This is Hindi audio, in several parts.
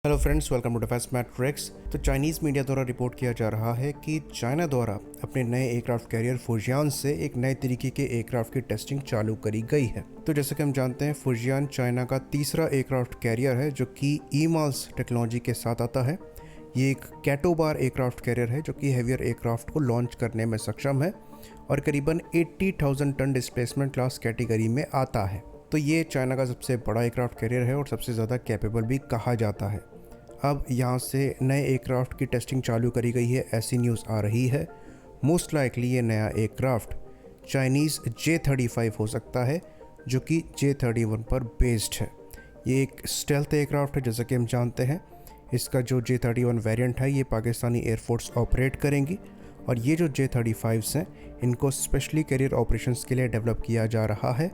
Hello friends, welcome to Defence Matrix. तो चाइनीज़ मीडिया द्वारा रिपोर्ट किया जा रहा है कि चाइना द्वारा अपने नए एयरक्राफ्ट कैरियर फुजियान से एक नए तरीके के एयरक्राफ्ट की टेस्टिंग चालू करी गई है। तो जैसे कि हम जानते हैं, फुजियान चाइना का तीसरा एयरक्राफ्ट कैरियर है जो कि ईमाल्स टेक्नोलॉजी के साथ आता है। ये एक कैटोबार एयरक्राफ्ट कैरियर है जो कि हेवियर एयरक्राफ्ट को लॉन्च करने में सक्षम है और करीबन 80,000 टन डिस्प्लेसमेंट क्लास कैटेगरी में आता है। तो ये चाइना का सबसे बड़ा एयरक्राफ्ट कैरियर है और सबसे ज़्यादा कैपेबल भी कहा जाता है। अब यहाँ से नए एयरक्राफ्ट की टेस्टिंग चालू करी गई है, ऐसी न्यूज़ आ रही है। मोस्ट लाइकली ये नया एयरक्राफ्ट चाइनीज़ J-35 हो सकता है जो कि J-31 पर बेस्ड है। ये एक स्टेल्थ एयरक्राफ्ट है, जैसा कि हम जानते हैं। इसका जो J-31 वेरिएंट है ये पाकिस्तानी एयरफोर्स ऑपरेट करेंगी और ये जो J-35s हैं इनको स्पेशली कैरियर ऑपरेशंस के लिए डेवलप किया जा रहा है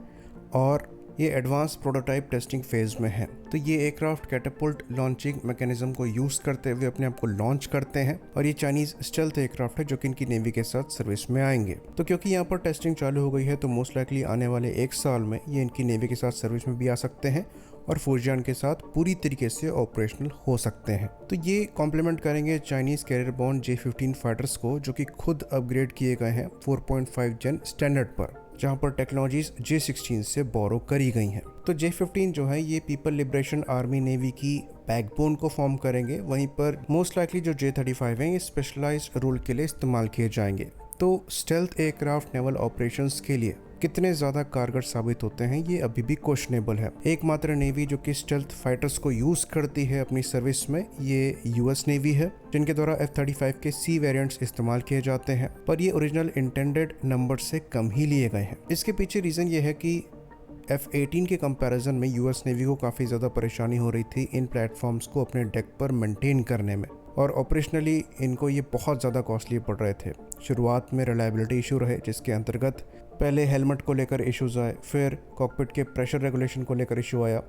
और ये एडवांस प्रोटोटाइप टेस्टिंग फेज़ में है। तो ये एयरक्राफ्ट कैटापुल्ट लॉन्चिंग मैकेनिज्म को यूज़ करते हुए अपने आप को लॉन्च करते हैं और ये चाइनीज़ स्टेल्थ एयरक्राफ्ट है जो कि इनकी नेवी के साथ सर्विस में आएंगे। तो क्योंकि यहाँ पर टेस्टिंग चालू हो गई है तो मोस्ट लाइकली आने वाले 1 साल में ये इनकी नेवी के साथ सर्विस में भी आ सकते हैं और फुजियान के साथ पूरी तरीके से ऑपरेशनल हो सकते हैं। तो ये कॉम्प्लीमेंट करेंगे Chinese career born J-15 fighters को जो कि खुद अपग्रेड किए गए हैं 4.5 जेन स्टैंडर्ड पर, जहां पर टेक्नोलॉजीज J-16 से बोरो करी गई हैं। तो J-15 जो है ये पीपल लिबरेशन आर्मी नेवी की बैकबोन को फॉर्म करेंगे। वहीं पर मोस्ट लाइकली जो J-35 हैं ये स्पेशलाइज्ड रोल के लिए इस्तेमाल किए जाएंगे। तो स्टेल्थ एयरक्राफ्ट नेवल ऑपरेशंस के लिए कितने ज़्यादा कारगर साबित होते हैं ये अभी भी क्वेश्चनेबल है। एकमात्र नेवी जो कि स्टेल्थ फाइटर्स को यूज़ करती है अपनी सर्विस में ये US नेवी है, जिनके द्वारा F-35 के C वेरिएंट्स इस्तेमाल किए जाते हैं, पर ये ओरिजिनल इंटेंडेड नंबर से कम ही लिए गए हैं। इसके पीछे रीज़न ये है कि F-18 के कंपैरिजन में US नेवी को काफ़ी ज़्यादा परेशानी हो रही थी इन प्लेटफॉर्म्स को अपने डेक पर मेंटेन करने में और ऑपरेशनली इनको ये बहुत ज़्यादा कॉस्टली पड़ रहे थे। शुरुआत में रिलायबिलिटी इशू रहे जिसके अंतर्गत पहले हेलमेट को लेकर इश्यूज़ आए, फिर कॉकपिट के प्रेशर रेगुलेशन को लेकर इशू आया,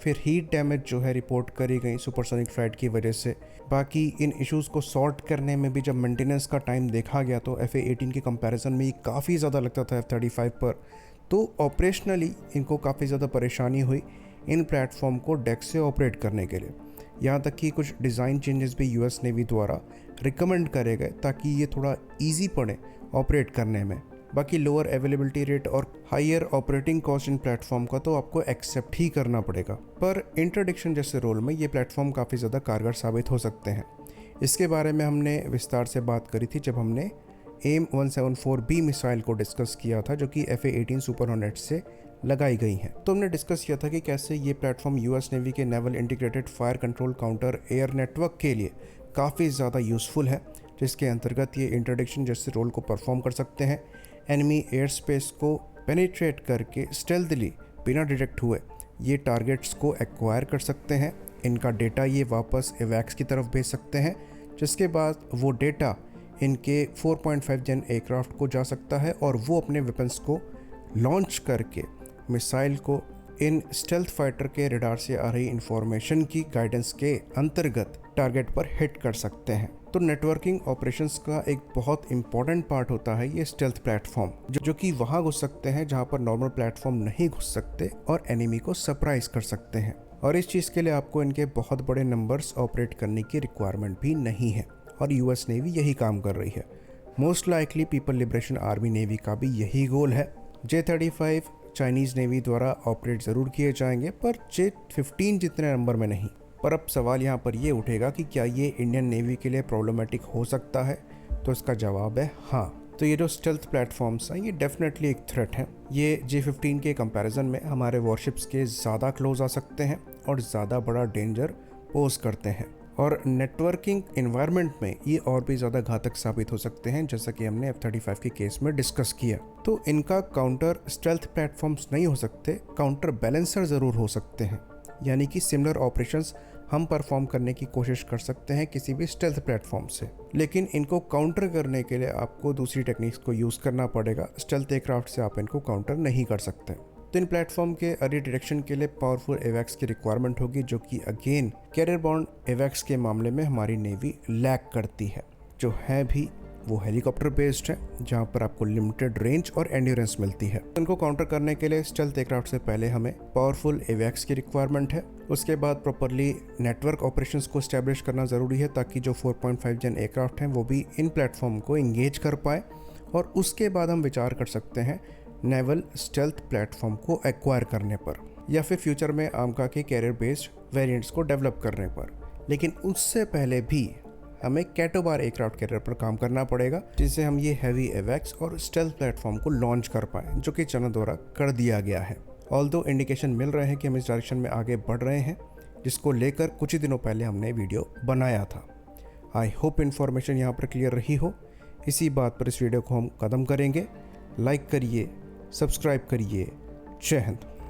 फिर हीट डैमेज जो है रिपोर्ट करी गई सुपरसोनिक फ्लाइट की वजह से। बाकी इन इश्यूज़ को सॉर्ट करने में भी जब मेंटेनेंस का टाइम देखा गया तो F-18 के कंपैरिजन में ये काफ़ी ज़्यादा लगता था F-35 पर। तो ऑपरेशनली इनको काफ़ी ज़्यादा परेशानी हुई इन प्लेटफॉर्म को डेक से ऑपरेट करने के लिए। यहाँ तक कि कुछ डिज़ाइन चेंजेस भी US नेवी द्वारा रिकमेंड करे गए ताकि ये थोड़ा ईजी पड़े ऑपरेट करने में। बाकी लोअर अवेलेबिलिटी रेट और हायर ऑपरेटिंग कॉस्ट इन प्लेटफॉर्म का तो आपको एक्सेप्ट ही करना पड़ेगा, पर इंटरडिक्शन जैसे रोल में ये प्लेटफॉर्म काफ़ी ज़्यादा कारगर साबित हो सकते हैं। इसके बारे में हमने विस्तार से बात करी थी जब हमने AIM-174B मिसाइल को डिस्कस किया था जो कि F-18 सुपर हॉर्नेट से लगाई गई हैं। तो हमने डिस्कस किया था कि कैसे ये प्लेटफॉर्म US नेवी के naval integrated fire control counter air network के लिए काफ़ी ज़्यादा यूज़फुल है, जिसके अंतर्गत ये इंटरडिक्शन जैसे रोल को परफॉर्म कर सकते हैं। एनिमी एयर स्पेस को पेनिट्रेट करके स्टेल्थली बिना डिटेक्ट हुए ये टारगेट्स को एक्वायर कर सकते हैं। इनका डेटा ये वापस एवैक्स की तरफ भेज सकते हैं, जिसके बाद वो डेटा इनके 4.5 जेन एयरक्राफ्ट को जा सकता है और वो अपने वेपन्स को लॉन्च करके मिसाइल को इन स्टेल्थ फाइटर के रडार से आ रही इंफॉर्मेशन की गाइडेंस के अंतर्गत टारगेट पर हिट कर सकते हैं। तो नेटवर्किंग ऑपरेशंस का एक बहुत इंपॉर्टेंट पार्ट होता है ये स्टेल्थ प्लेटफॉर्म, जो कि वहाँ घुस सकते हैं जहाँ पर नॉर्मल प्लेटफॉर्म नहीं घुस सकते और एनिमी को सरप्राइज कर सकते हैं। और इस चीज़ के लिए आपको इनके बहुत बड़े नंबर्स ऑपरेट करने की रिक्वायरमेंट भी नहीं है और US नेवी यही काम कर रही है। Most likely people liberation army navy का भी यही गोल है। J-35 चाइनीज़ नेवी द्वारा ऑपरेट ज़रूर किए जाएंगे पर J-15 जितने नंबर में नहीं। पर अब सवाल यहाँ पर ये उठेगा कि क्या ये इंडियन नेवी के लिए प्रॉब्लमेटिक हो सकता है? तो इसका जवाब है हाँ। तो ये जो स्टेल्थ प्लेटफॉर्म्स हैं ये डेफिनेटली एक थ्रेट हैं। ये J-15 के कंपैरिजन में हमारे वॉरशिप्स के ज़्यादा क्लोज आ सकते हैं और ज़्यादा बड़ा डेंजर पोज करते हैं और नेटवर्किंग एनवायरनमेंट में ये और भी ज़्यादा घातक साबित हो सकते हैं, जैसा कि हमने F-35 के केस में डिस्कस किया। तो इनका काउंटर स्टेल्थ प्लेटफॉर्म्स नहीं हो सकते, काउंटर बैलेंसर ज़रूर हो सकते हैं, यानी कि सिमिलर ऑपरेशंस हम परफॉर्म करने की कोशिश कर सकते हैं किसी भी स्टेल्थ प्लेटफॉर्म से, लेकिन इनको काउंटर करने के लिए आपको दूसरी टेक्निक्स को यूज़ करना पड़ेगा। स्टेल्थ एयरक्राफ्ट से आप इनको काउंटर नहीं कर सकते। तो इन प्लेटफॉर्म के अर्ली डिटेक्शन के लिए पावरफुल एवैक्स की रिक्वायरमेंट होगी, जो कि अगेन कैरियर बॉर्न एवैक्स के मामले में हमारी नेवी लैक करती है, जो है भी वो हेलीकॉप्टर बेस्ड है जहां पर आपको लिमिटेड रेंज और एंड्योरेंस मिलती है। इनको काउंटर करने के लिए स्टेल्थ एयरक्राफ्ट से पहले हमें पावरफुल एवैक्स की रिक्वायरमेंट है उसके बाद प्रॉपरली नेटवर्क ऑपरेशंस को स्टैब्लिश करना ज़रूरी है ताकि जो 4.5 जन एयरक्राफ्ट हैं वो भी इन प्लेटफॉर्म को इंगेज कर पाए, और उसके बाद हम विचार कर सकते हैं नेवल स्टेल्थ प्लेटफॉर्म को एक्वायर करने पर, या फिर फ्यूचर में आमका के कैरियर बेस्ड वेरिएंट्स को डेवलप करने पर। लेकिन उससे पहले भी हमें कैटोबार एयरक्राफ्ट कैरियर पर काम करना पड़ेगा, जिससे हम ये हैवी एवेक्स और स्टेल्थ प्लेटफॉर्म को लॉन्च कर पाए, जो कि चाइना द्वारा कर दिया गया है। ऑल्दो इंडिकेशन मिल रहे हैं कि हम इस डायरेक्शन में आगे बढ़ रहे हैं, जिसको लेकर कुछ ही दिनों पहले हमने वीडियो बनाया था। आई होप इन्फॉर्मेशन यहाँ पर क्लियर रही हो। इसी बात पर इस वीडियो को हम ख़त्म करेंगे। लाइक करिए, सब्सक्राइब करिए। जय हिंद।